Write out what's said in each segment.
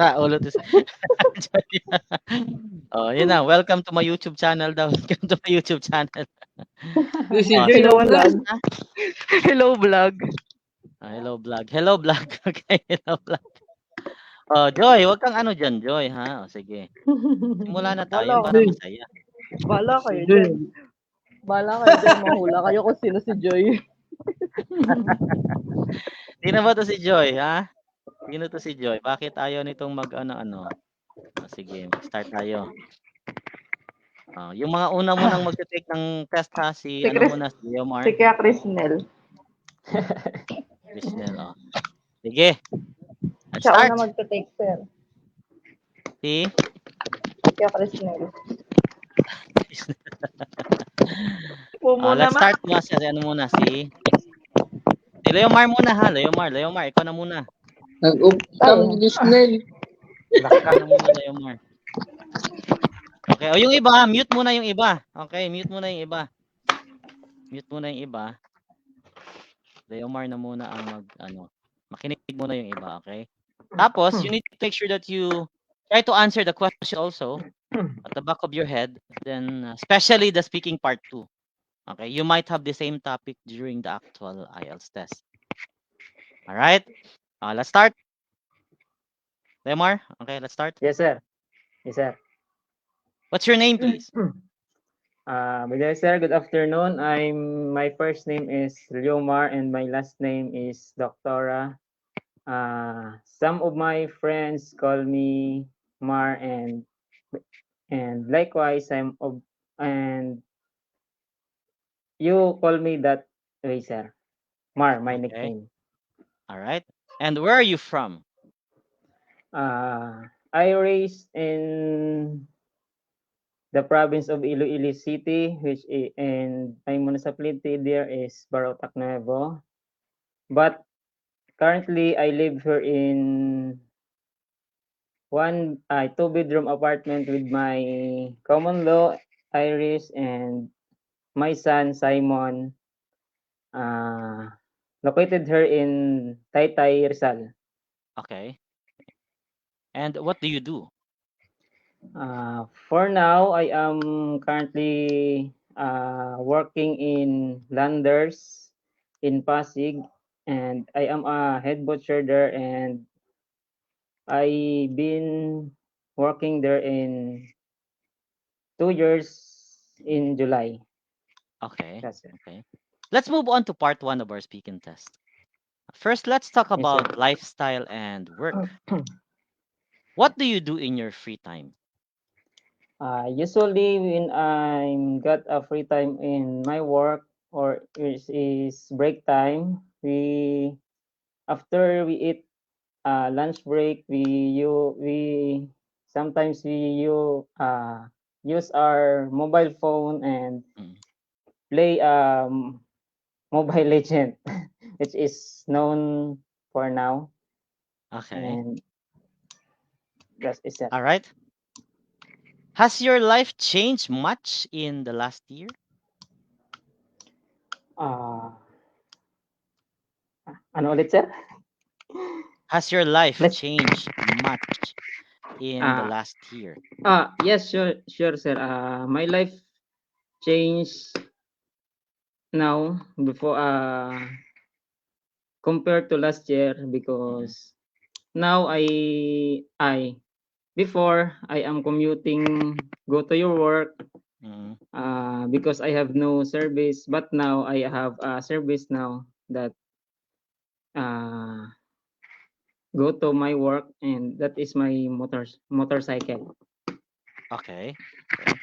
Ulo to oh, yun na. Welcome to my YouTube channel daw. Welcome to my YouTube channel. Si Oh, Joy sino Hello ba nasa. vlog. next? Hello vlog. Hello vlog. Hello vlog. Okay, hello vlog. Oh, Joy, wag kang ano diyan, Joy, ha? O sige. Simula na tayo Bahala, para Joy. masaya. bahala Si kayo Joy. dyan. Bahala kayo dyan. Mahula kayo kung sino si Joy. Sino ba 'to si Joy, ha? Sino 'to si Joy? Bakit ayaw nitong mag-ano-ano? Sige, mag-start tayo. Yung mga una munang magte-take ng test, ha, si Si ano Chris, muna, si si Leomar, Kaya Crisnel. Crisnel, oh. Sige, let's Siya una start. magte-take, sir. Si Si Kaya Crisnel. Po muna, let's ma. start muna si ano muna, si Leomar muna, ha? Leomar, ikaw na muna. Nag-uptang Tayo. Disney. Ikaw na muna, Leomar. Okay, o yung iba, mute muna yung iba. Okay, mute muna yung iba. Mute muna yung iba. Leomar na muna ang makinig muna yung iba, okay? Tapos, you need to make sure that you try to answer the question also at the back of your head, then especially the speaking part 2. Okay, you might have the same topic during the actual IELTS test. All right, let's start. Leomar, okay, let's start. Yes, sir. Yes, sir. What's your name, please? Sir, good afternoon. My first name is Leomar and my last name is Doctora. Some of my friends call me Mar and likewise and you call me that way, sir. Mar, my Okay, nickname. all right. And where are you from? I raised in the province of Iloilo City, and my municipality there is Barotac Nuevo. But currently, I live here in one two-bedroom apartment with my common law, Iris, and my son, Simon, located here in Taytay, Rizal. Okay. And what do you do? For now, I am currently working in Landers in Pasig, and I am a head butcher there, and I been working there in 2 years in July. Okay, That's it. okay. Let's move on to part 1 of our speaking test. First, let's talk Yes, sir. about lifestyle and work. What do you do in your free time? Usually when I'm got a free time in my work or is break time, we after we eat lunch break, we sometimes use our mobile phone and Mm, play Mobile Legend, which is known for now, okay, and that is it. all right. Has your life changed much in the last year? Uh, ano ulit, sir? Has your life Let's. changed much in the Uh, last year? yes, sure, sir. My life changed now before compared to last year Mm-mm, because now I before I am commuting go to your work mm-mm. because I have no service, but now I have a service now that uh go to my work, and that is my motorcycle. Okay, okay.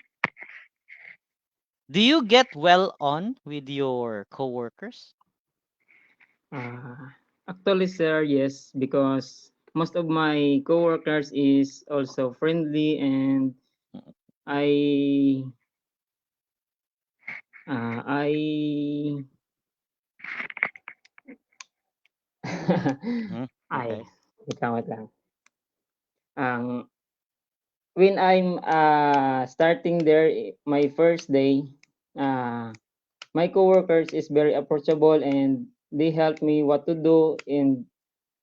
Do you get well on with your coworkers? Uh, Actually, sir, yes, because most of my coworkers is also friendly, and Mm, I I mhm, ay, okay. wait lang. Ang when I'm starting there my first day, uh, my coworkers is very approachable and they help me what to do in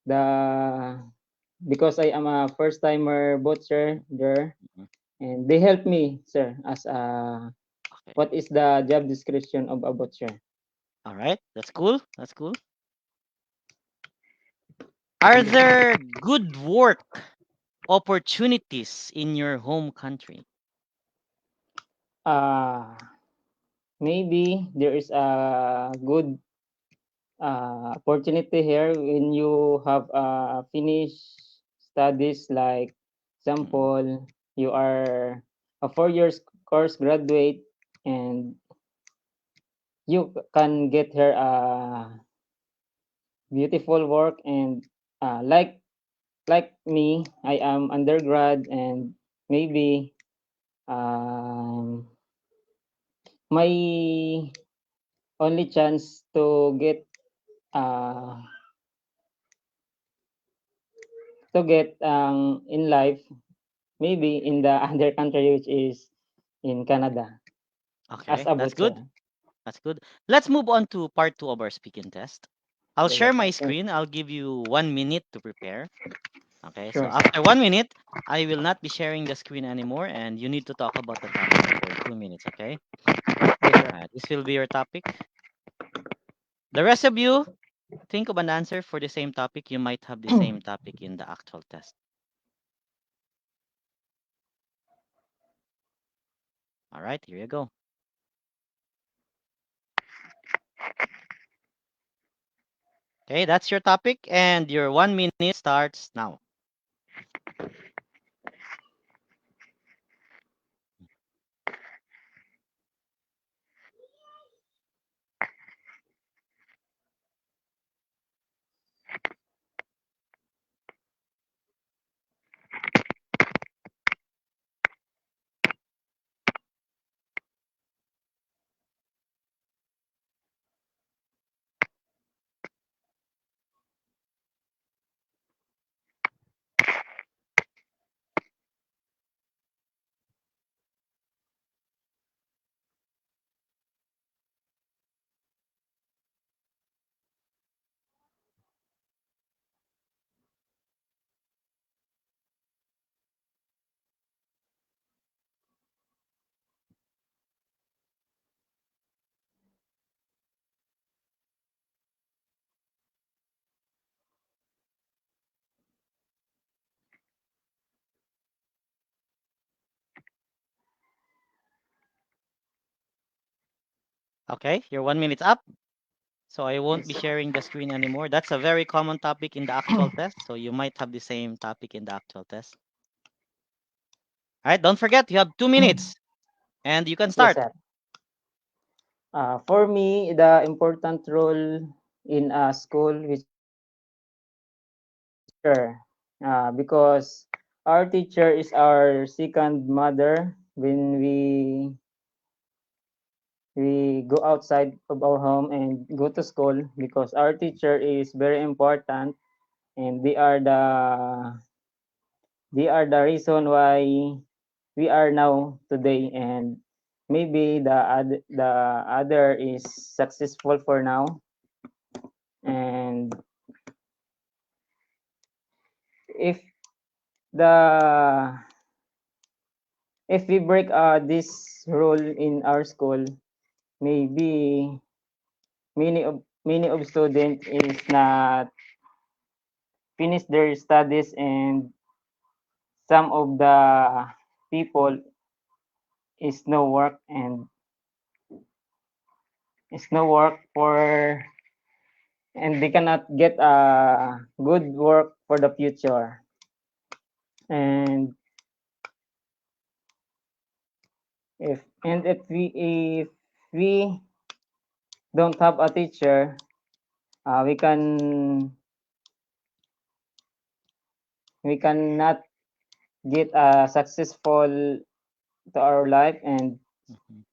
the because I am a first timer butcher there, Mhm. and they help me, sir, as a Okay. what is the job description of a butcher. All right. That's cool. That's cool. Are there good work opportunities in your home country? Uh, Maybe there is a good opportunity here when you have finished studies, like Mm, example, you are a 4 years course graduate, and you can get here a beautiful work, and like me, I am undergrad, and maybe um, my only chance uh, to get in life, maybe in the other country, which is in Canada, as okay, a that's butcher. good. That's good. Let's move on to part two of our speaking test. I'll Yeah, share my sir. screen. I'll give you 1 minute to prepare. Okay, so Sure, sir. after 1 minute, I will not be sharing the screen anymore, and you need to talk about the topic for 2 minutes. Okay, Yes, sir. this will be your topic. The rest of you, think of an answer for the same topic. You might have the same topic in the actual test. All right, here you go. Okay, that's your topic, and your 1 minute starts now. Okay, your 1 minute's up. So I won't Yes, be sir. sharing the screen anymore. That's a very common topic in the actual test. So you might have the same topic in the actual test. All right, don't forget, you have 2 minutes and you can Yes, start. sir. For me, the important role in a school, which teacher, because our teacher is our second mother when we go outside of our home and go to school, because our teacher is very important, and they are the reason why we are now today, and maybe the other is successful for now. And if the if we break this rule in our school, maybe many of student is not finish their studies, and some of the people is no work, and is no work for, and they cannot get a good work for the future. And if we don't have a teacher, we cannot get a successful to our life. and Mhm.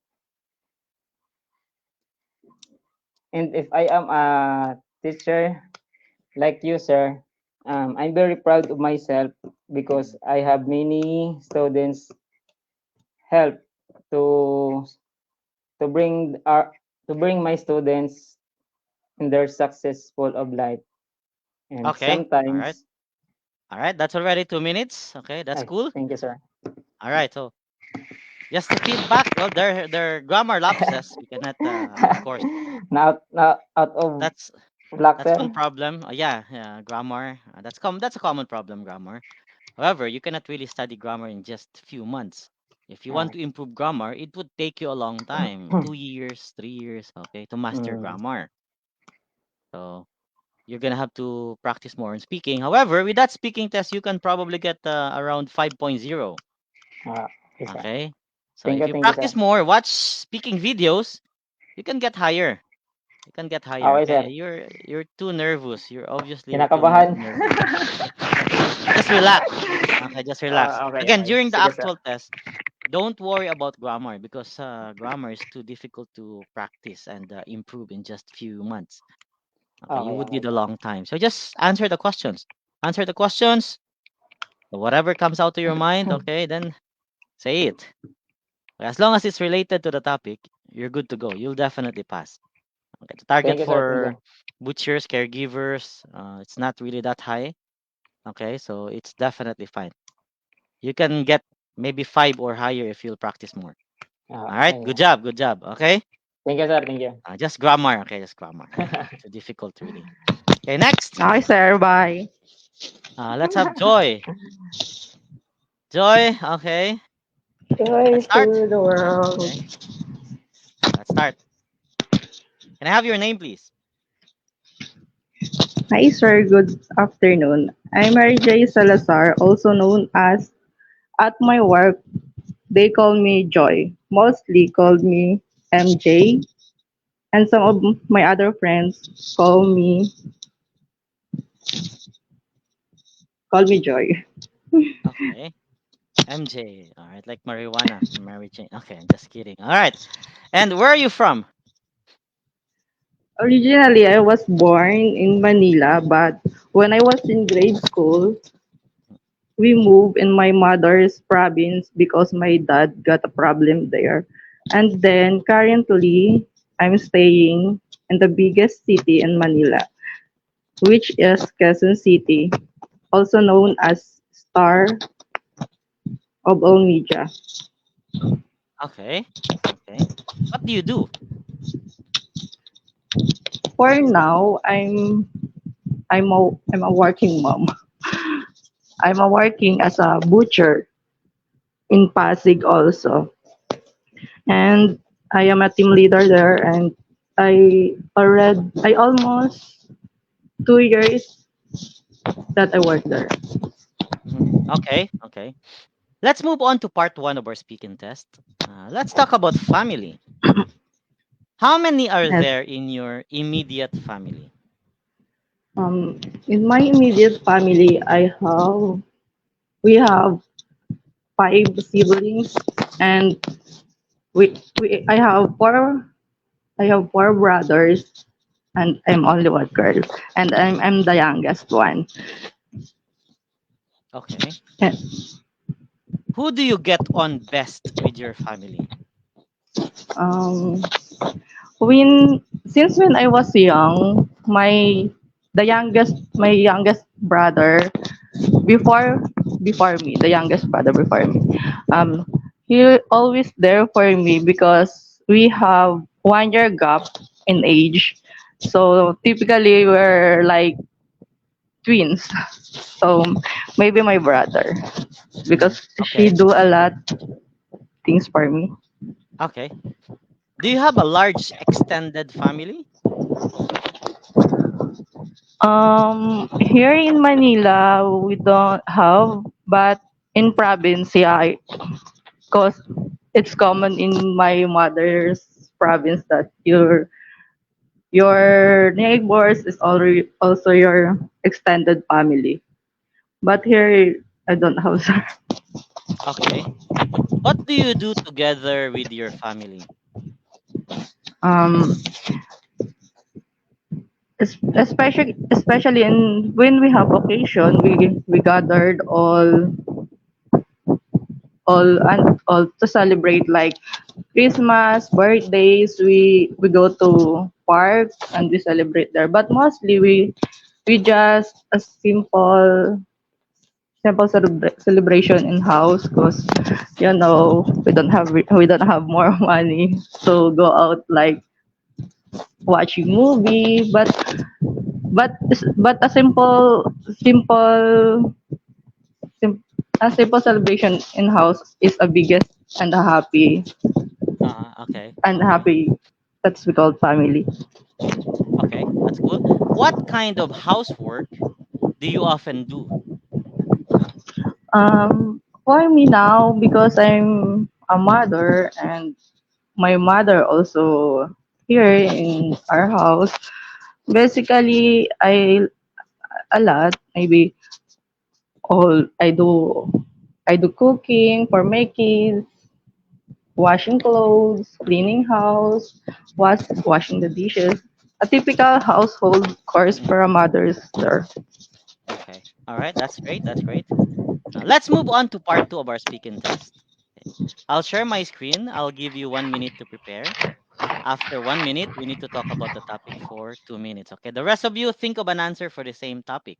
and if I am a teacher like you, sir, I'm very proud of myself, because I have many students help to to bring our to bring my students in their successful of life. And Okay, all right. sometimes All right, that's already 2 minutes. Okay, that's Ay, cool. thank you, sir. All right, so just the feedback. Well, their grammar lapses. We cannot, of course. Now out of That's black, that's sir. one problem. Yeah, yeah, grammar. That's a common problem, grammar. However, you cannot really study grammar in just few months. If you want Ah, to improve grammar, it would take you a long time, 2 years, 3 years, okay, to master mm, grammar. So you're gonna have to practice more on speaking. However, with that speaking test, you can probably get around 5.0. okay, sir. Okay. So if you Thank you, sir. practice more, watch speaking videos, you can get higher. You can get higher. Okay, sir. Okay. You're too nervous. You're too Kinakabahan. nervous. Just relax. Okay, just relax. Okay, Again, okay. during the Sige, sir. actual test, don't worry about grammar because grammar is too difficult to practice and improve in just few months. Okay, you Okay, would okay, need a sir. long time. So just answer the questions. Answer the questions. Whatever comes out to your mind, okay, then say it. As long as it's related to the topic, you're good to go. You'll definitely pass. Okay, the target Thank you, sir. Thank for you. butchers, caregivers, it's not really that high. Okay, so it's definitely fine. You can get maybe 5 or higher if you'll practice more. All right, Okay. good job, good job. Okay, Thank you, sir. Thank you. just grammar. Okay, just grammar. Too difficult, really. Okay, next. Okay, sir. Bye. Let's have Joy. Joy. Okay, Joy let's start. to the world. Okay, let's start. Can I have your name, please? Hi, sir. Good afternoon. I'm Mary J. Salazar, also known as at my work. They call me Joy. Mostly called me MJ, and some of my other friends call me Joy. Okay, MJ. All right, like marijuana, Mary Jane. Okay, I'm just kidding. All right, and where are you from? Originally, I was born in Manila, but when I was in grade school, we moved in my mother's province because my dad got a problem there. And then currently, I'm staying in the biggest city in Manila, which is Quezon City, also known as Star of all media. Okay, okay. What do you do? For now, I'm a working mom. I'm a working as a butcher in Pasig also, and I am a team leader there. And I almost 2 years that I work there. Mhm. Okay, okay. Let's move on to part one of our speaking test. Let's talk about family. How many are Yes. there in your immediate family? In my immediate family, we have 5 siblings, and I have four brothers, and I'm only one girl, and I'm the youngest one. Okay. Eh, Who do you get on best with your family? Um, when I was young, my youngest brother before before me, the youngest brother before me, um, he always there for me because we have 1 year gap in age. So typically we're like twins. So maybe my brother Mhm. because she Okay. do a lot things for me. Okay. Do you have a large extended family? Here in Manila we don't have, but in province, yeah, cause it's common in my mother's province that your neighbors is already also your extended family. But here I don't have, sir. Okay. What do you do together with your family? Um, especially in when we have occasion, we gathered all to celebrate like Christmas, birthdays. We go to park and we celebrate there. But mostly we just a simple simple celebration in house because we don't have more money to go out like watching movie, but sim, a simple celebration in house is a biggest and a happy Okay. and Okay. happy that's we call family. Okay. That's cool. What kind of housework do you often do? For me now, because I'm a mother and my mother also here in our house, basically a lot maybe all I do cooking for my kids, washing clothes, cleaning house, washing the dishes. A typical household chores Mhm. for a mother's there. Okay. All right. That's great. That's great. Let's move on to part two of our speaking test. Okay. I'll share my screen. I'll give you 1 minute to prepare. After 1 minute, we need to talk about the topic for 2 minutes. Okay. The rest of you think of an answer for the same topic.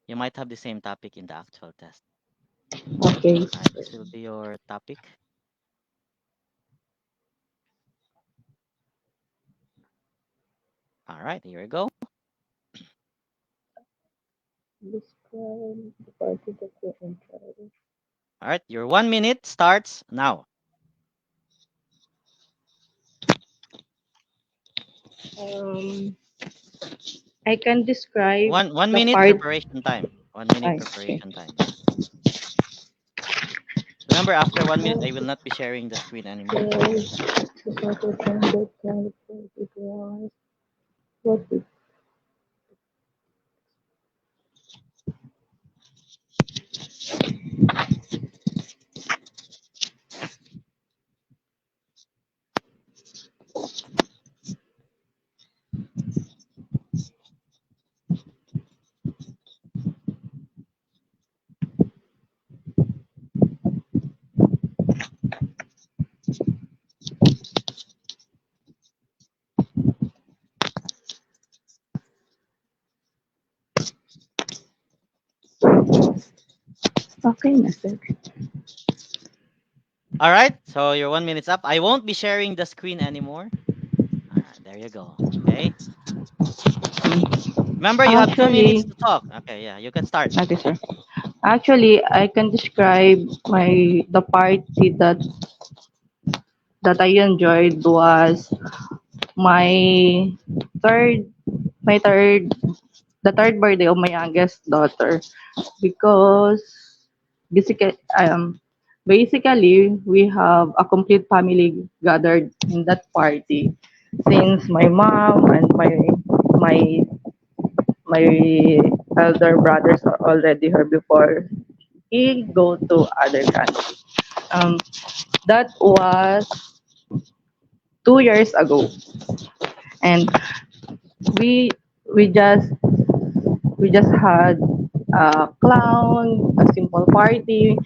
You might have the same topic in the actual test. Okay. All right. This will be your topic. All right. Here we go. Describe the party that you enjoy. All right. Your 1 minute starts now. Um, I can describe One the minute part. preparation time. 1 minute Ay, okay. preparation time. Remember, after 1 minute, I will not be sharing the screen anymore. What is okay na sir? All right. So your 1 minute's up. I won't be sharing the screen anymore. All right. There you go. Okay. Remember, you have 2 minutes Actually, to talk. Okay. Yeah. You can start. okay sir. Actually, I can describe the party that I enjoyed was my third my third the third birthday of my youngest daughter because basically we have a complete family gathered in that party since my mom and my my elder brothers are already here before he go to other country. Um, that was 2 years ago, and we we just we just had a clown, a simple party,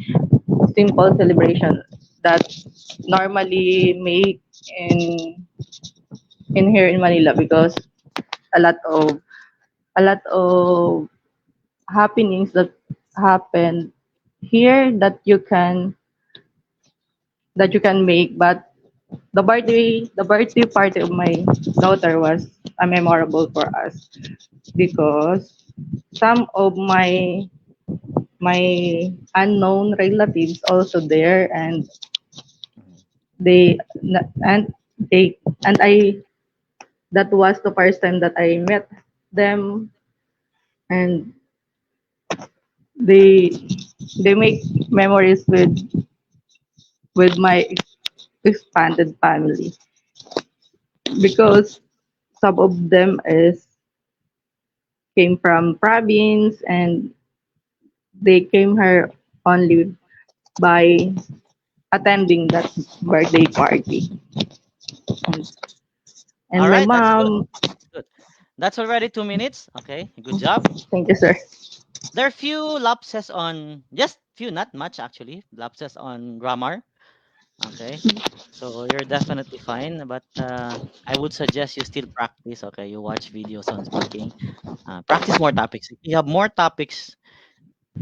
simple celebration that normally make in in here in Manila because a lot of a lot of happenings that happen here that you can make, but the birthday party of my daughter was a memorable for us because some of my unknown relatives also there, and Mhm. they and they and I that was the first time that I met them, and they they make memories with my expanded family because some of them is came from province, and they came here only by attending that birthday party. All And my right. That's good. mom, That's good. That's already 2 minutes. Okay. Good job. thank you, sir. There are few lapses on, just few, not much actually, lapses on grammar. Okay. So you're definitely fine. But I would suggest you still practice. Okay. You watch videos on speaking. Practice more topics. If you have more topics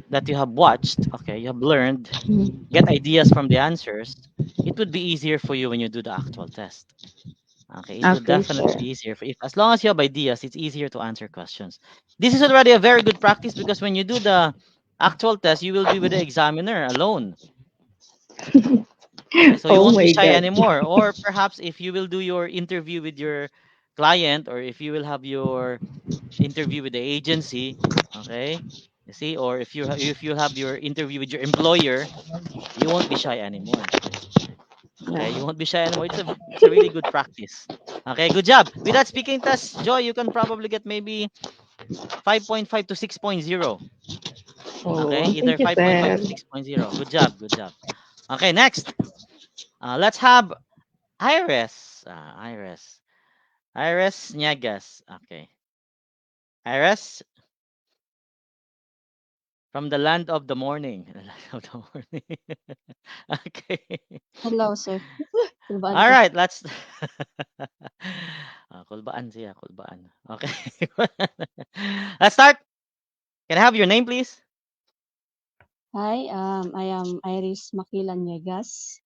that you have watched, okay, you have learned, Mm. get ideas from the answers, it would be easier for you when you do the actual test. Okay, it would Okay, definitely sir. be easier for if as long as you have ideas, it's easier to answer questions. This is already a very good practice because when you do the actual test, you will be with the examiner alone. Okay, so you Oh won't be my shy God. anymore. Or perhaps if you will do your interview with your client, or if you will have your interview with the agency, okay, you see, or if you have your interview with your employer, you won't be shy anymore. Okay, you Yeah. won't be shy anymore. It's a really good practice. Okay, good job. With that speaking test, Joy, you can probably get maybe 5.5 to 6.0. Okay, Oh, either thank you, 5.5 sir. to 6.0. Good job, good job. Okay, next, let's have Iris. Iris Niegas. Okay, Iris from the land of the morning. The land of the morning. Okay. Hello, sir. Kulbaan All ko. right, let's. Kulbaan siya, kulbaan. Okay. Let's start. Can I have your name, please? Hi, I am Iris Makilan Yegas.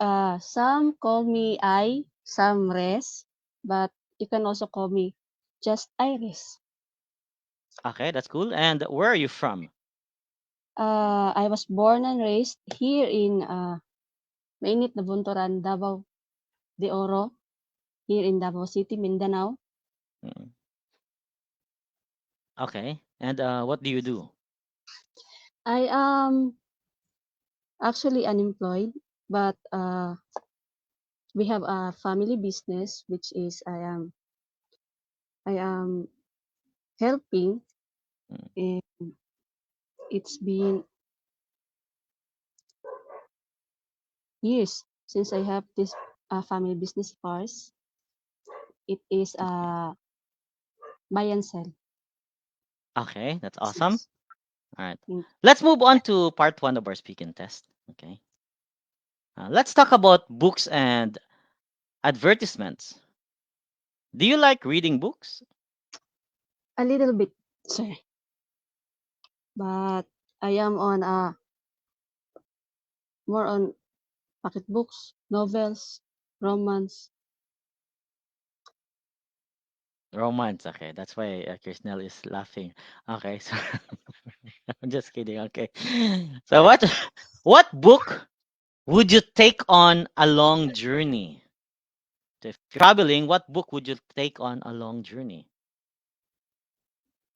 Uh, some call me I, some Res, but you can also call me just Iris. Okay, that's cool. And where are you from? I was born and raised here in mainit na Bunturan, Davao de Oro, here in Davao City, Mindanao. Mm, okay. And what do you do? I am actually unemployed, but we have a family business, which is I am helping. Mm, And it's been years since I have this family business of ours. It is okay. buy and sell Okay, that's awesome. business. All right. Think- Let's move on to part one of our speaking test. Okay. Let's talk about books and advertisements. Do you like reading books? A little bit, sir, but I am on more on pocketbooks, novels, romance. Romance. Okay, that's why Kirsnell is laughing. Okay, so I'm just kidding. Okay. So what book would you take on a long journey? So if you're traveling, what book would you take on a long journey?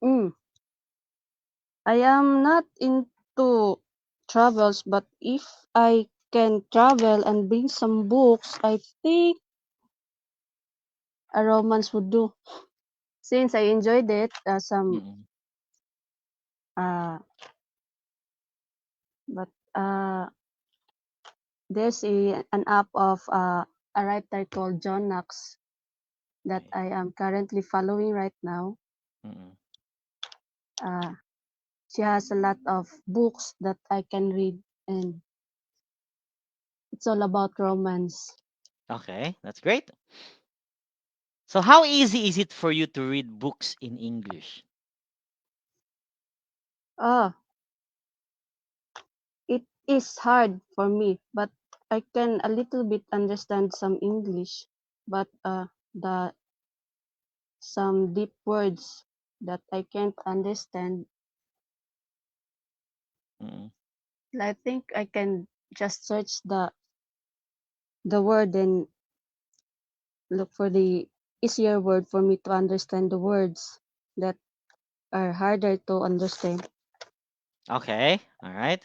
Mm, I am not into travels, but if I can travel and bring some books, I think a romance would do. Since I enjoyed it, some Mm-mm. uh, but there's an app of a writer called John Knox that Okay. I am currently following right now. Mm-mm. Uh, she has a lot of books that I can read, and it's all about romance. Okay, that's great. So how easy is it for you to read books in English? Ah, it is hard for me, but I can a little bit understand some English, but the some deep words that I can't understand, Mm-mm. I think I can just search the word and look for the easier word for me to understand the words that are harder to understand. Okay, all right.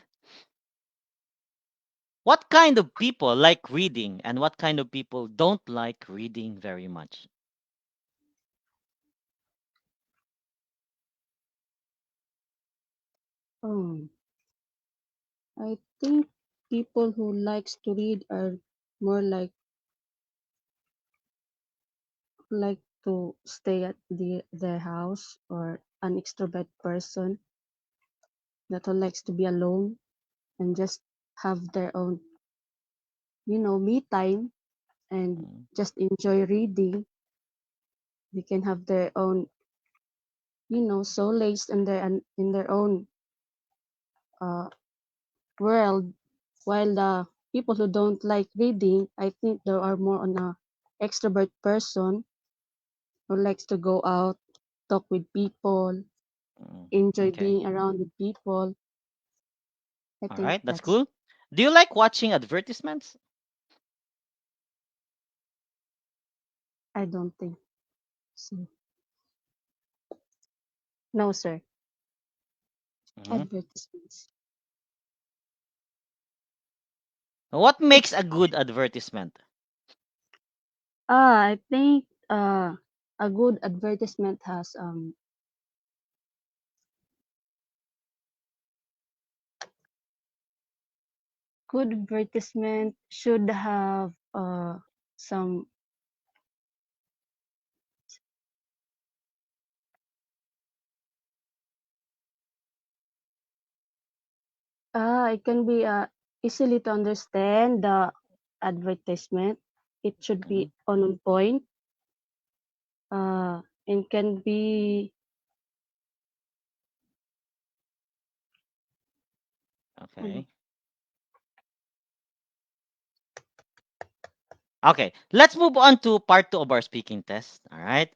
What kind of people like reading and what kind of people don't like reading very much? Um, I think people who likes to read are more like to stay at their house, or an extrovert person that who likes to be alone and just have their own, me time, and Mm, just enjoy reading. They can have their own so laced in their own uh, world, while the people who don't like reading, I think there are more on a extrovert person who likes to go out, talk with people, enjoy Okay. being around with people. I All think right. That's that's cool. Do you like watching advertisements? I don't think so. No, sir. Mhm. Advertisements. What makes It's a good advertisement? I think a good advertisement has good advertisement should have some it can be easily to understand the advertisement. It should Mhm. be on point. And can be ano, Okay. Okay. Let's move on to part two of our speaking test. All right.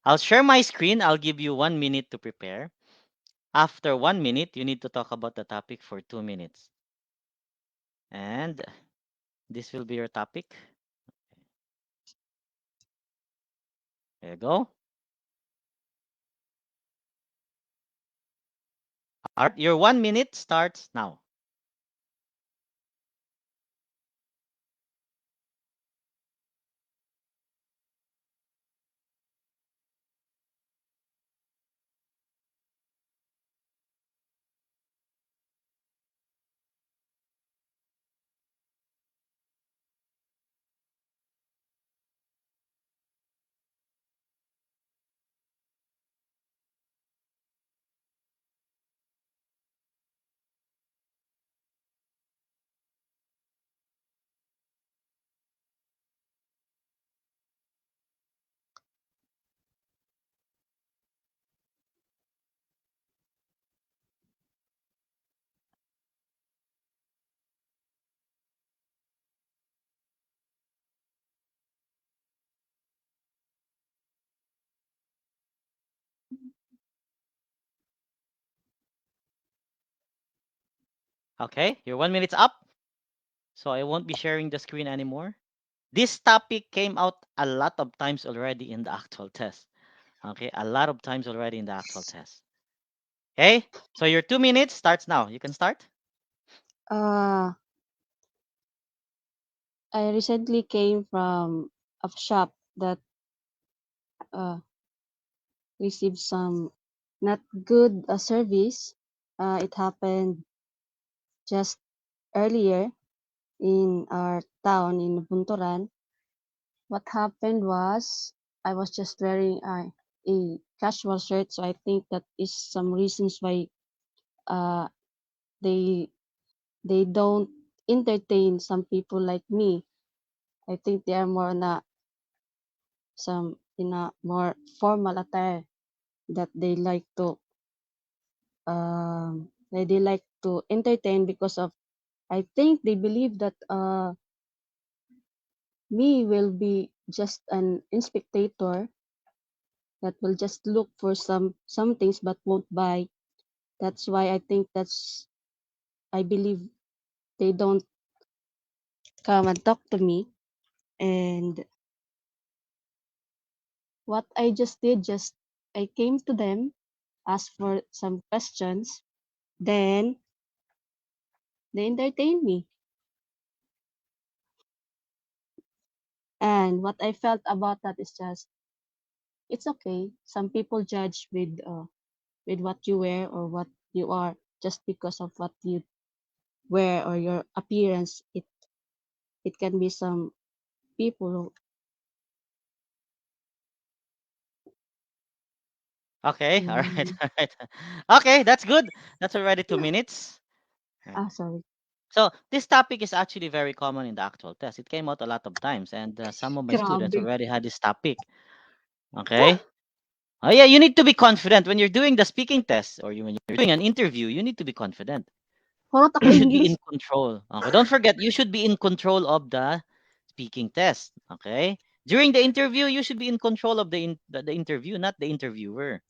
I'll share my screen. I'll give you 1 minute to prepare. After 1 minute, you need to talk about the topic for 2 minutes. And this will be your topic. There you go. All right. Your 1 minute starts now. Okay. Your 1 minute's up. So I won't be sharing the screen anymore. This topic came out a lot of times already in the actual test. Okay. A lot of times already in the actual test. Okay. So your 2 minutes starts now. You can start. uh I recently came from a shop that uh received some not good service. It happened just earlier in our town in Bunturan. What happened was I was just wearing a casual shirt, so I think that is some reasons why uh, they they don't entertain some people like me. I think they are more on some in a more formal attire that they like to entertain because of I think they believe that me will be just an inspector that will just look for some things but won't buy. That's why I believe they don't come and talk to me. And what I just did, just I came to them, asked for some questions, then they entertained me. And what I felt about that is just it's okay. Some people judge with what you wear or what you are just because of what you wear or your appearance. It can be some people who, Okay. All right. mm, All right. Okay. That's good. That's already 2 minutes. Right. sorry. So this topic is actually very common in the actual test. It came out a lot of times, and some of my students Grabe. already had this topic. Okay. Oh yeah, you need to be confident when you're doing the speaking test or when you're doing an interview. You need to be confident. Horot ako You should be English. in control. Okay, don't forget you should be in control of the speaking test. Okay, during the interview you should be in control of the interview, not the interviewer.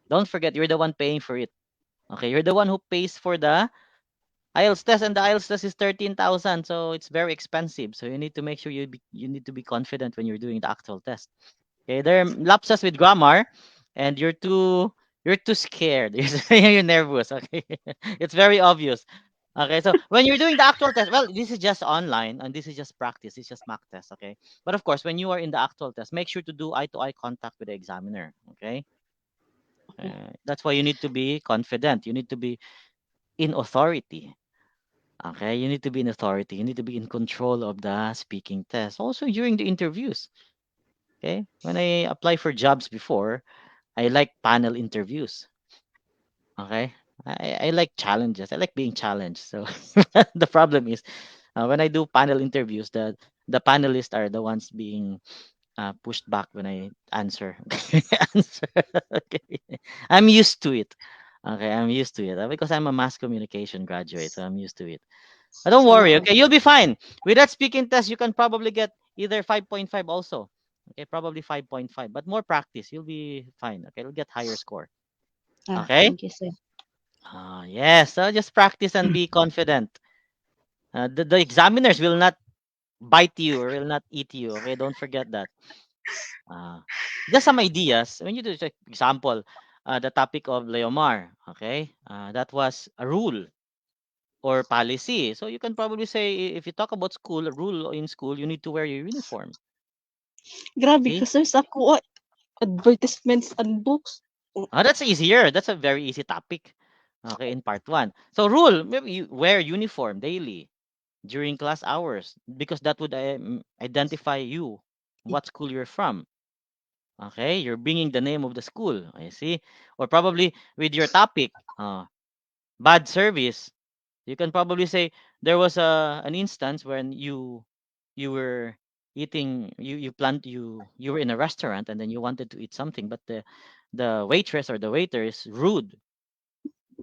Don't forget you're the one paying for it. Okay, you're the one who pays for the IELTS test, and the IELTS test is 13,000, so it's very expensive. So you need to make sure you need to be confident when you're doing the actual test. Okay, there are lapses with grammar, and you're too scared. You're nervous. Okay, it's very obvious. Okay, so when you're doing the actual test, well, this is just online and this is just practice. It's just mock test. Okay, but of course, when you are in the actual test, make sure to do eye-to-eye contact with the examiner. Okay, Okay. that's why you need to be confident. You need to be in authority. Okay, you need to be in authority. You need to be in control of the speaking test. Also during the interviews. Okay, when I apply for jobs before, I like panel interviews. Okay, I like challenges. I like being challenged. So the problem is when I do panel interviews, the panelists are the ones being pushed back when I answer. answer. Okay, I'm used to it. Okay, I'm used to it because I'm a mass communication graduate, so I'm used to it. But don't Sana worry, all. okay? You'll be fine. With that speaking test, you can probably get either 5.5 also. Okay, probably 5.5. But more practice, you'll be fine. Okay, you'll get higher score. Ah, Okay? thank you, sir. Yes. So just practice and be confident. The examiners will not bite you or will not eat you. Okay, don't forget that. Uh, just some ideas. When you do, like, example, the topic of Leomar. Okay, that was a rule or policy. So you can probably say if you talk about school, a rule in school, you need to wear your uniform. Grabe ka, See? sir, sa ako, advertisements and books. That's easier. That's a very easy topic. Okay, in part one. So rule, maybe you wear uniform daily during class hours because that would identify you, what school you're from. Okay, you're bringing the name of the school. I see. Or probably with your topic, bad service. You can probably say there was an instance when you were eating you were in a restaurant and then you wanted to eat something but the waitress or the waiter is rude.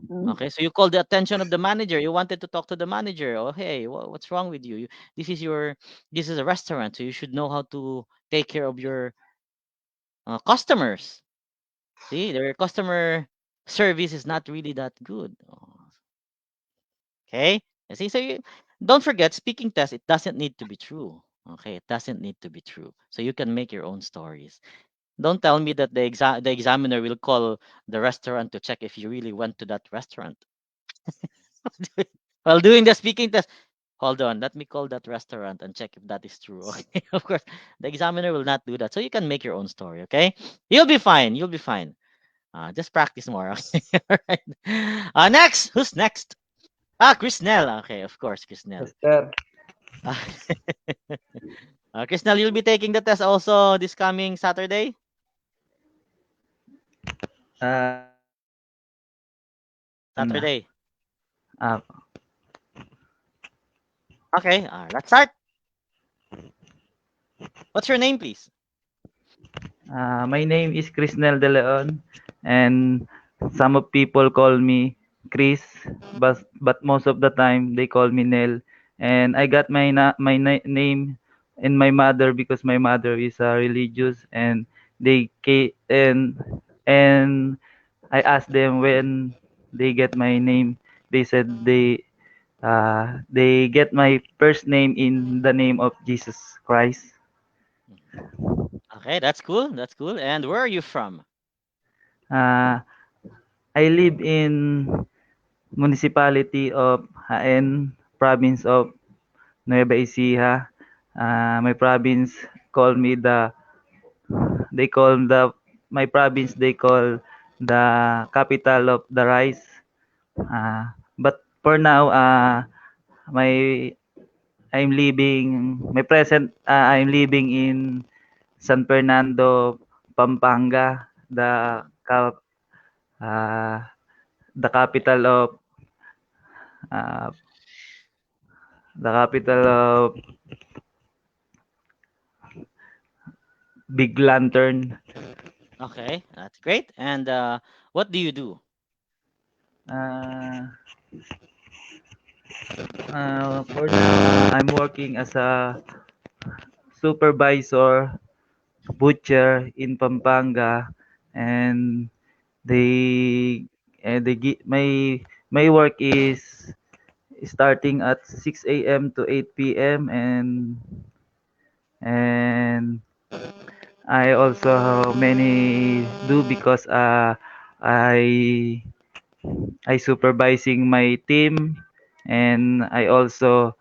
Mm. Okay, so you call the attention of the manager. You wanted to talk to the manager. Oh, hey, what's wrong with you? This is this is a restaurant, so you should know how to take care of your customers. See, their customer service is not really that good. Oh, okay. You see, so don't forget, speaking test, it doesn't need to be true. Okay, it doesn't need to be true. So you can make your own stories. Don't tell me that the examiner will call the restaurant to check if you really went to that restaurant. While doing the speaking test, hold on, let me call that restaurant and check if that is true. Okay, of course, the examiner will not do that. So you can make your own story. Okay, you'll be fine. You'll be fine. Just practice more. Okay, all right. Next, who's next? Chrisnell. Okay, of course, Chrisnell. Yes, sir. Uh, Chrisnell, you'll be taking the test also this coming Saturday? Ano, Saturday. ah, Okay, let's start. What's your name, please? my name is Crisnel De Leon, and some of people call me Chris, but most of the time they call me Nel. And I got name in my mother because my mother is religious, and they ca- and I asked them when they get my name. They said they get my first name in the name of Jesus Christ. Okay, that's cool. That's cool. And where are you from? Uh, I live in municipality of Haen, province of Nueva Ecija. My province call me they call my province they call the capital of the rice. But for now, my I'm living in San Fernando, Pampanga, uh, the capital of uh, the capital of Big Lantern. Okay, that's great. And what do you do? Uh, for now, I'm working as a supervisor butcher in Pampanga, and they my work is starting at 6 a.m. to 8 p.m. and I also many do because I I supervising my team, and I also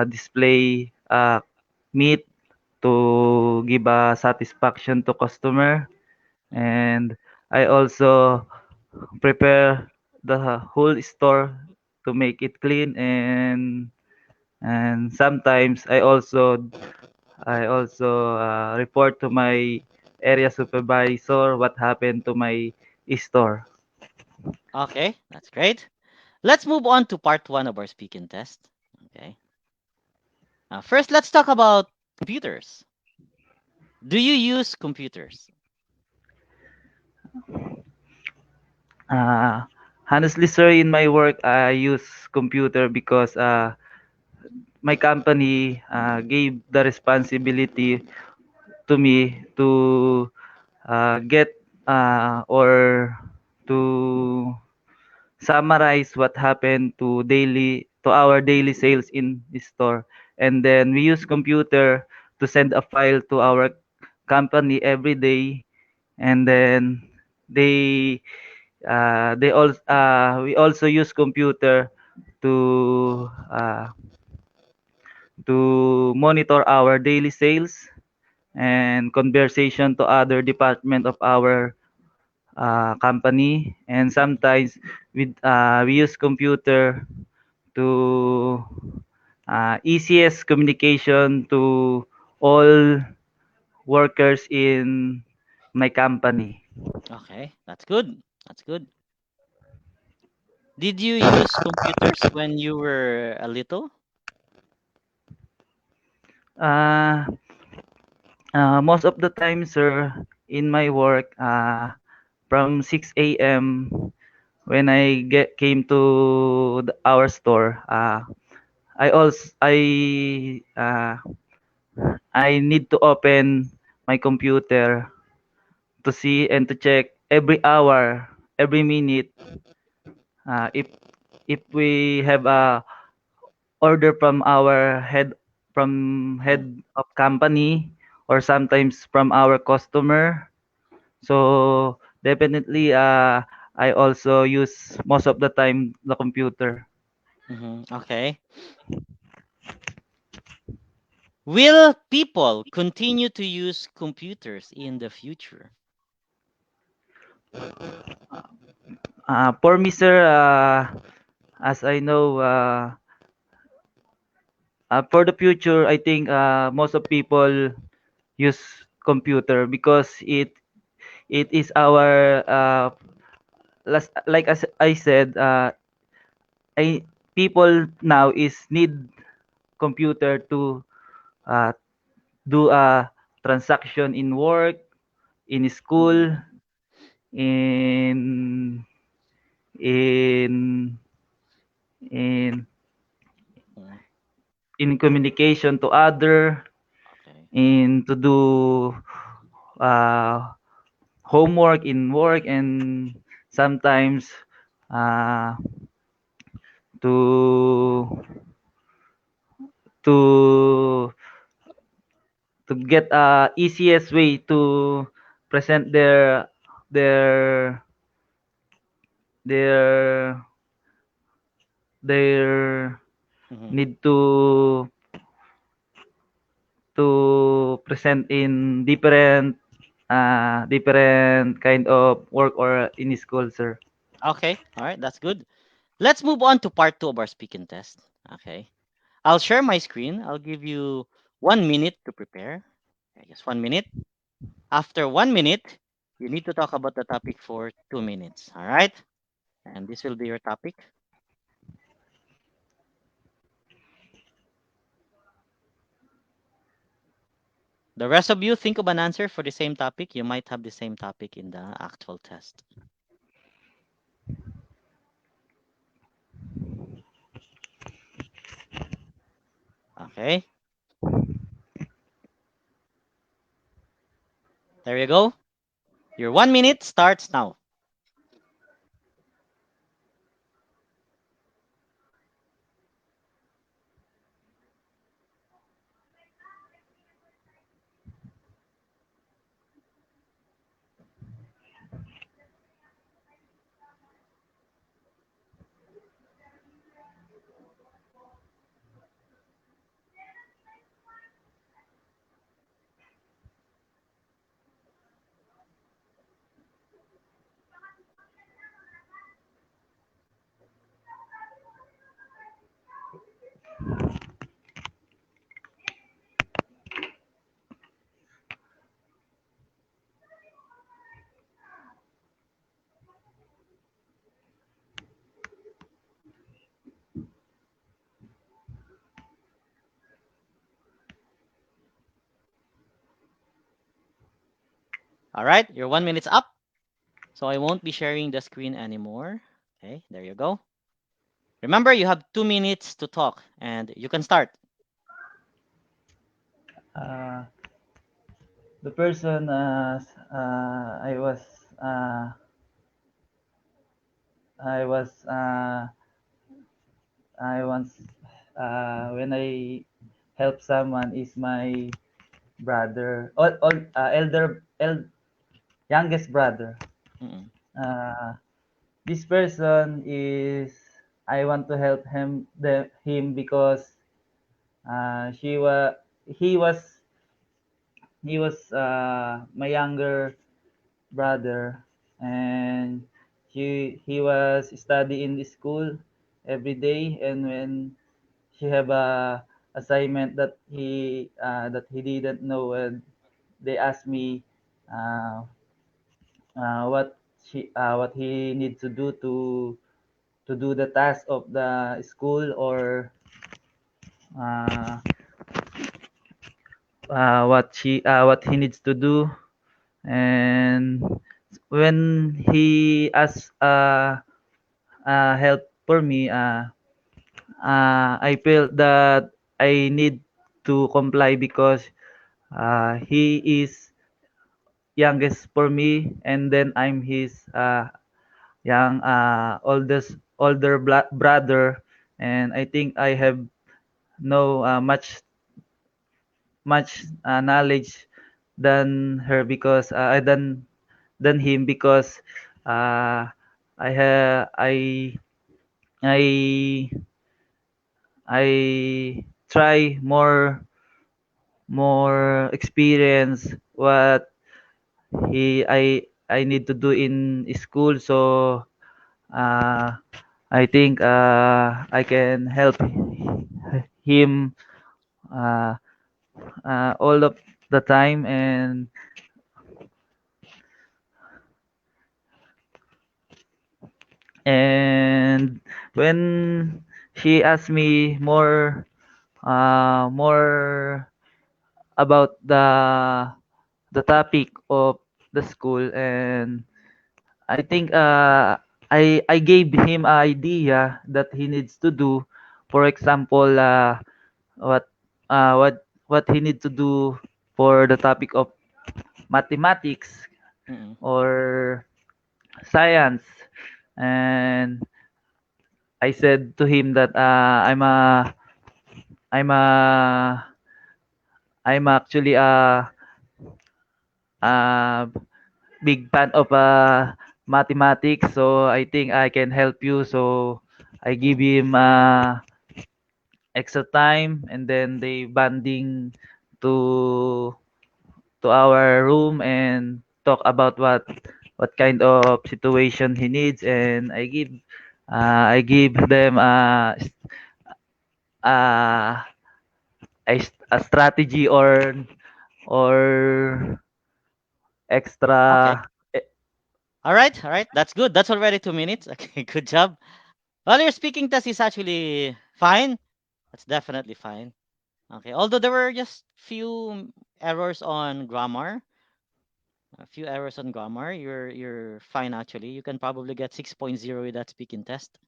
display meat to give a satisfaction to customer, and I also prepare the whole store to make it clean, and sometimes I also report to my area supervisor what happened to my store. Okay, that's great. Let's move on to part one of our speaking test. Okay. First, let's talk about computers. Do you use computers? Uh, Honestly, sir, in my work, I use computer because my company gave the responsibility to me to get or to summarize what happened to our daily sales in the store, and then we use computer to send a file to our company every day, and then they we also use computer to monitor our daily sales and conversation to other department of our company, and sometimes we use computer to easiest communication to all workers in my company. Okay, that's good. That's good. Did you use computers when you were a little? Uh, Most of the time, sir, in my work, from 6 a.m. when I came to our store, I need to open my computer to see and to check every hour, every minute, if we have a order from our Mm, head of company, or sometimes from our customer. So definitely I also use most of the time the computer. okay. Will people continue to use computers in the future? For me, sir, as I know, for the future, I think most of people use computer because it is our like as I said, I people now is need computer to uh, do a transaction in work, in school, in in in Mm, in communication to other, okay. in to do uh, homework in work, and sometimes uh, to to get easiest way to present their their their Mhm, need to present in different kind of work or in school, sir. okay. All right. That's good. Let's move on to part two of our speaking test. Okay. I'll share my screen. I'll give you 1 minute to prepare. Okay, just 1 minute. After 1 minute, you need to talk about the topic for 2 minutes. All right. And this will be your topic. The rest of you think of an answer for the same topic. You might have the same topic in the actual test. Okay, there you go. Your 1 minute starts now. All right, your 1 minute's up. So I won't be sharing the screen anymore. Okay, there you go. Remember, you have 2 minutes to talk and you can start. Uh, the person uh, I was I once when I help someone is my brother, youngest brother. Mm-mm. Uh, this person is I want to help him because she was he was he was my younger brother, and he was studying in the school every day, and when she have a assignment that he didn't know, and they asked me uh, what he need to do to do the task of the school, or uh, what he needs to do. And when he asks help for me, I feel that I need to comply because he is youngest for me, and then I'm his brother, and I think I have no much knowledge than her, because I than him, because I have I I try more experience what he I need to do in school. So uh, I think I can help him uh, all of the time. And when she asked me more about the topic of the school, and I think I gave him an idea that he needs to do. For example, what what he need to do for the topic of mathematics Mm-mm. or science. And I said to him that I'm a I'm actually a big fan of mathematics, so I think I can help you. So I give him extra time, and then they banding to our room and talk about what kind of situation he needs, and I give them uh, a strategy, or Okay. extra. All right. All right. That's good. That's already 2 minutes. Okay. Good job. Well, your speaking test is actually fine. That's definitely fine. Okay, although there were just few errors on grammar, a few errors on grammar, you're fine actually. You can probably get 6.0 with that speaking test.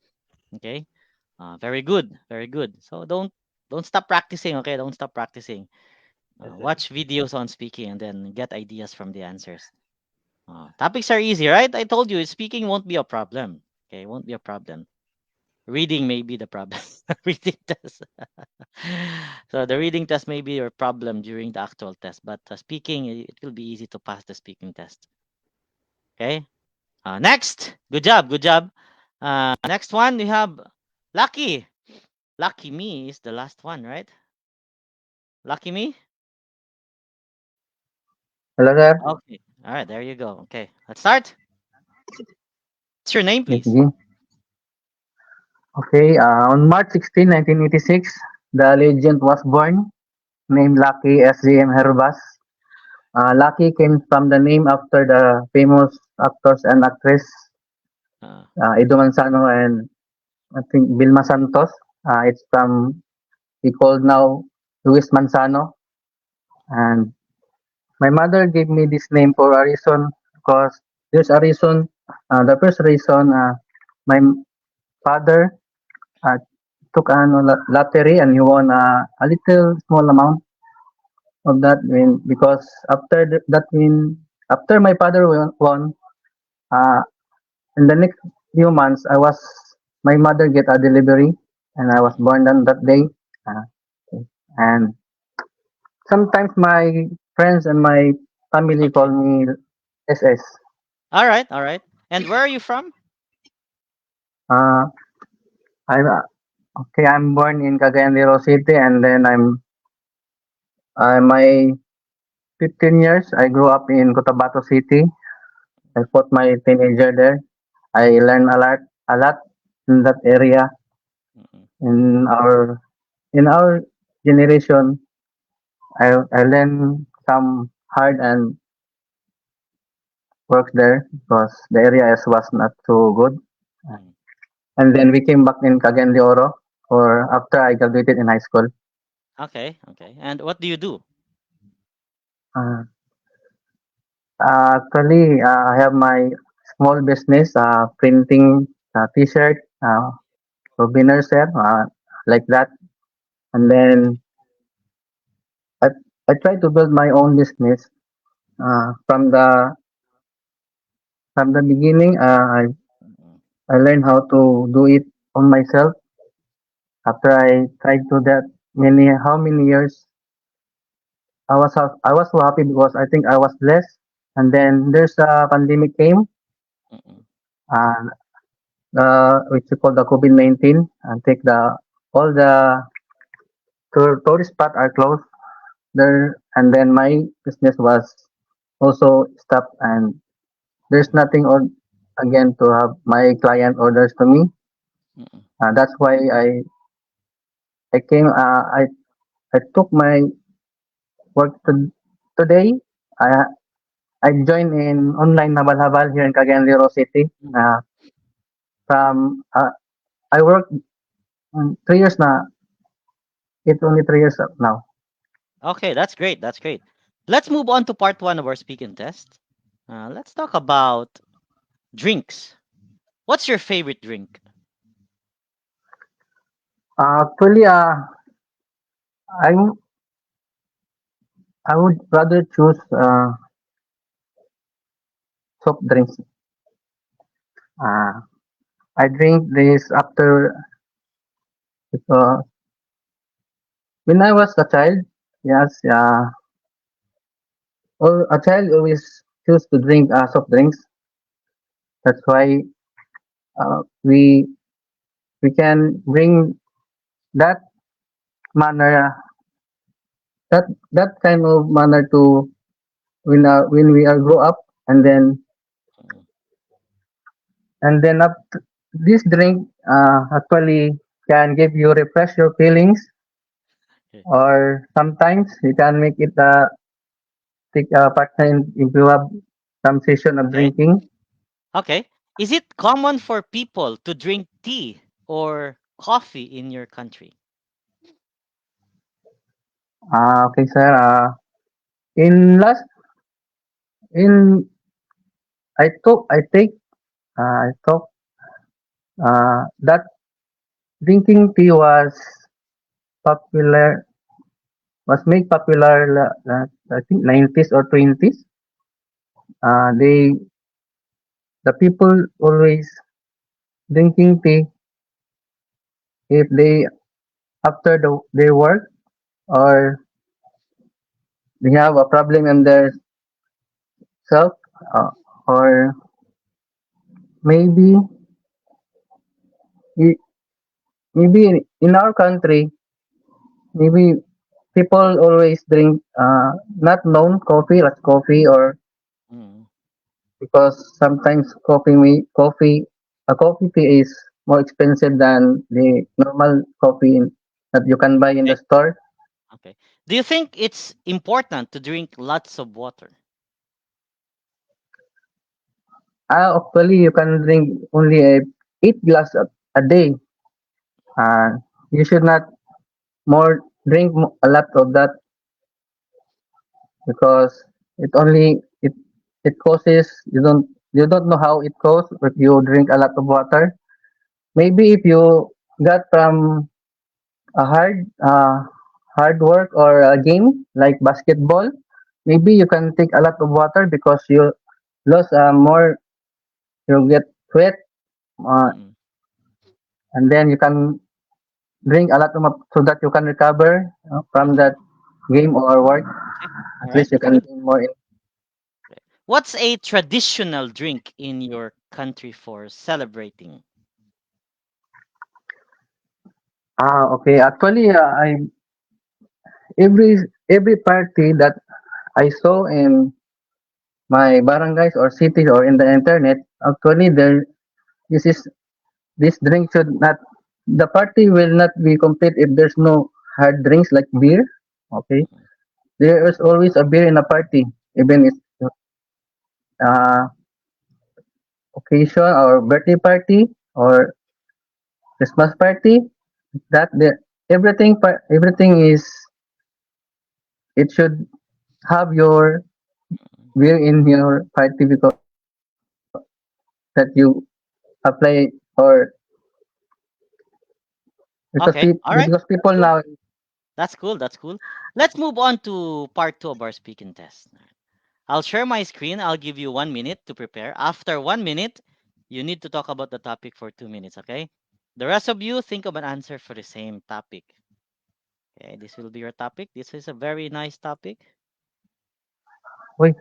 Okay, very good, very good. So don't stop practicing. Okay, don't stop practicing. Yes, sir. Watch videos on speaking and then get ideas from the answers. Topics are easy, right? I told you speaking won't be a problem. Okay, won't be a problem. Reading may be the problem. Reading test. So the reading test may be your problem during the actual test, but speaking, it will be easy to pass the speaking test. Okay. Next, good job, good job. Next one we have Lucky. Lucky me is the last one, right? Lucky me. Hello, sir. Okay. All right, there you go. Okay, let's start. What's your name, Yes, please? sige. Okay, on March 16, 1986, the legend was born, named Lucky S.J.M. Herbas. Lucky came from the name after the famous actors and actress Uh, Edo Manzano and I think Vilma Santos. It's from, we called now Luis Manzano. And my mother gave me this name for a reason because there's a reason. The first reason, my father uh, took an lottery and he won a little small amount of that win because after that win, after my father won uh, in the next few months, my mother get a delivery and I was mm, born on that day. Uh, okay. And sometimes my friends and my family call okay. me SS. All right, all right. And where are you from? Uh, I'm okay. I'm born in Cagayan de Oro City, and then my 15 years. I grew up in Cotabato City. I spent my teenager there. I learned a lot in that area. Mm-mm, In our generation, I learned some hard and work there because the area was not so good. mm. And then we came back in Cagayan de Oro or after I graduated in high school. Okay, okay. And what do you do? Uh, Actually, I have my small business, printing T-shirt, souvenir set, like that. And then I I try to build my own business from the beginning. Mm-mm, I learned how to do it on myself. After I tried to that how many years I was so happy because I think I was blessed. And then there's a pandemic came, mm-mm, uh, which you call the COVID-19, and take the all the tourist spot are closed there, and then my business was also stopped, and there's mm-mm, nothing on again to have my client orders to me. mm-mm. That's why I came. I took my work today. I I joined in online habal-habal here in Cagayan de Oro City. Mm. From I worked 3 years na. It's only 3 years now. Okay, that's great. That's great. Let's move on to part one of our speaking test. Let's talk about drinks. What's your favorite drink? Actually, I I would rather choose soft drinks. Uh, I drink this after uh, when I was a child. Yes, a child always choose to drink soft drinks. That's why uh, we we can bring that manner, that kind of manner to when we are grow up, and then Mm, and then up this drink actually can give you refresh your feelings, okay. or sometimes you can make it take a partner if you have some session of Okay. drinking. Okay. Is it common for people to drink tea or coffee in your country? Okay, sir. In last in I took that drinking tea popular was made popular I think 90s or 20s. They the people always drinking tea if they after their work or they have a problem in their self uh, or maybe i- maybe in our country maybe people always drink not known coffee like coffee or Mm. because sometimes coffee a coffee tea is more expensive than the normal coffee that you can buy in the Okay. store. Okay. Do you think it's important to drink lots of water? Actually, you can drink only 8 glass a day. Uh, you should not a lot of that because it only it causes you don't know how it goes if you drink a lot of water. Maybe if you got from a hard work or a game like basketball, maybe you can take a lot of water because you lose more, you get sweat, uh, Mm. and then you can drink a lot of so that you can recover from Okay. that game or work. Okay. All At right. least you can Good. gain more. Okay. What's a traditional drink in your country for celebrating? Okay. Actually, every every party that I saw in my barangays or cities or in the internet, actually this is this drink should not the party will not be complete if there's no hard drinks like beer. Okay, Mm. there is always a beer in a party, even it's uh, occasion or birthday party or Christmas party. That the everything is it should have your beer in your party because that you apply or Okay. All right. because people Cool. now That's cool. That's cool. Let's move on to part two of our speaking test. I'll share my screen. I'll give you 1 minute to prepare. After 1 minute, you need to talk about the topic for 2 minutes, okay? The rest of you think of an answer for the same topic. Okay, this will be your topic. This is a very nice topic. wait,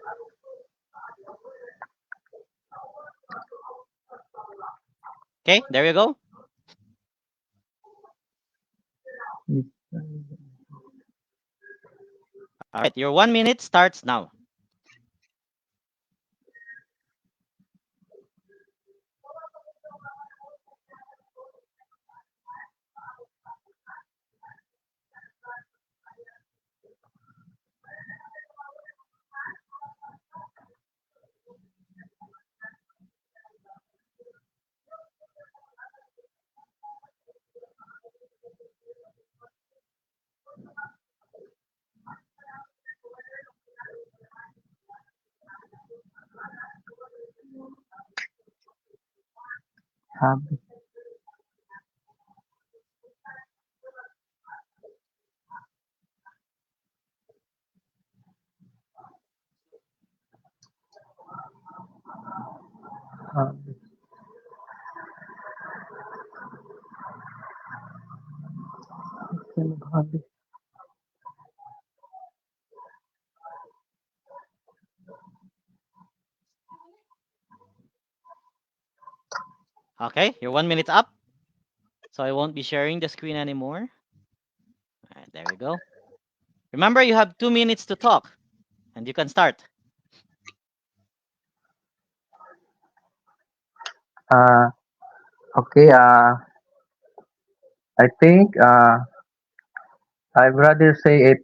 Okay, there you go. All right, your 1 minute starts now. have have have Okay, your 1 minute up. So I won't be sharing the screen anymore. All right, there you go. Remember, you have 2 minutes to talk, and you can start. uh okay I think I'd rather say it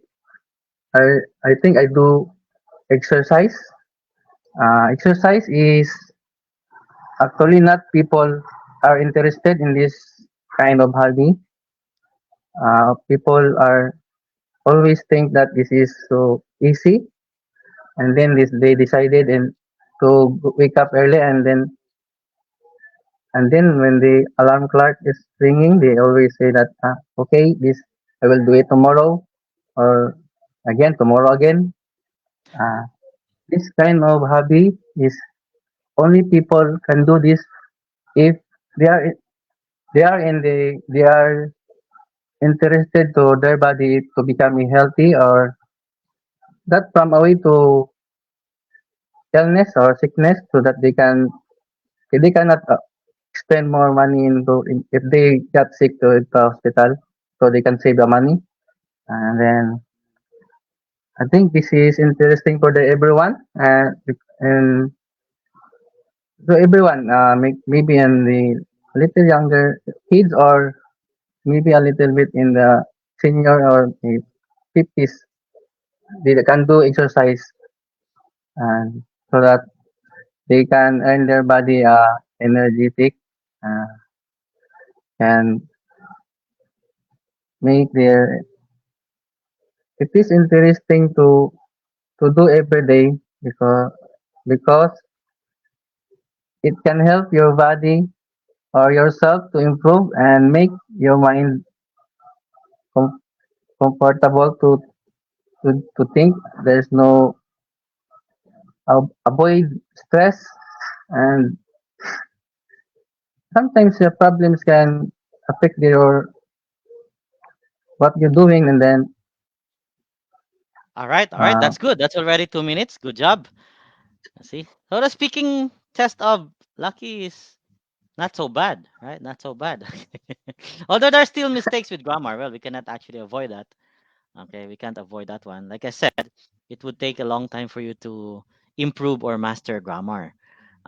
I I think I do exercise. Exercise is actually not people are interested in this kind of hobby. People are always think that this is so easy, and then they decided and to wake up early, and then when the alarm clock is ringing, they always say that, okay, this I will do it tomorrow, or again tomorrow again. Uh, this kind of hobby is only people can do this if they are they are interested to their body to becoming healthy, or that from away to illness or sickness, so that they cannot spend more money if they got sick to the hospital, so they can save the money. And then I think this is interesting for everyone, and so everyone, maybe in the little younger kids, or maybe a little bit in the senior or the 50s, they can do exercise, and so that they can earn their body energetic, uh, and make their. It is interesting to do every day, because it can help your body or yourself to improve and make your mind com- comfortable to think. There's no avoid stress, and sometimes your problems can affect what you're doing, and then All right, uh, that's good. That's already 2 minutes. Good job. See, so the speaking test of Lucky is not so bad, right? Not so bad. Although there are still mistakes with grammar. Well, we cannot actually avoid that. Okay, we can't avoid that one. Like I said, it would take a long time for you to improve or master grammar.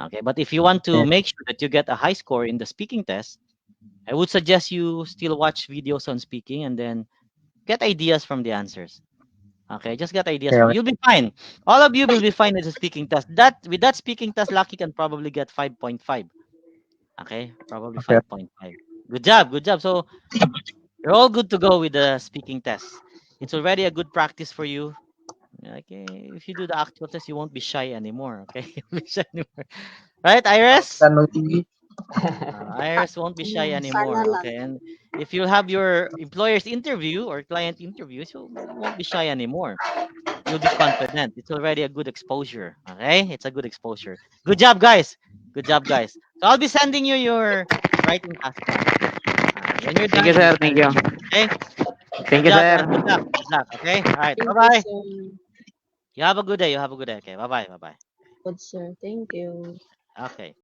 Okay, but if you want to eh, make sure that you get a high score in the speaking test, I would suggest you still watch videos on speaking and then get ideas from the answers. Okay, just get ideas from okay, you'll be fine. All of you will be fine with the speaking test. That with that speaking test, Lucky can probably get 5.5. Okay, probably okay, 5.5. Good job, good job. So you're all good to go with the speaking test. It's already a good practice for you. Okay, if you do the actual test, you won't be shy anymore. Okay, you won't be shy anymore. Right, Iris? Iris won't be shy Sana anymore. lang. Okay, and if you have your employer's interview or client interview, so you won't be shy anymore. You'll be confident. It's already a good exposure. Okay, it's a good exposure. Good job, guys. Good job, guys. So I'll be sending you your writing task now. When you're Thank done, you, you sir. just send Thank it you. to me. Okay. Thank Good you, job sir. and good luck. Good luck. Okay. All right. Bye Thank you, bye. sir. You have a good day. You have a good day. Okay. Bye bye. Bye bye. Good, sir. Thank you. Okay.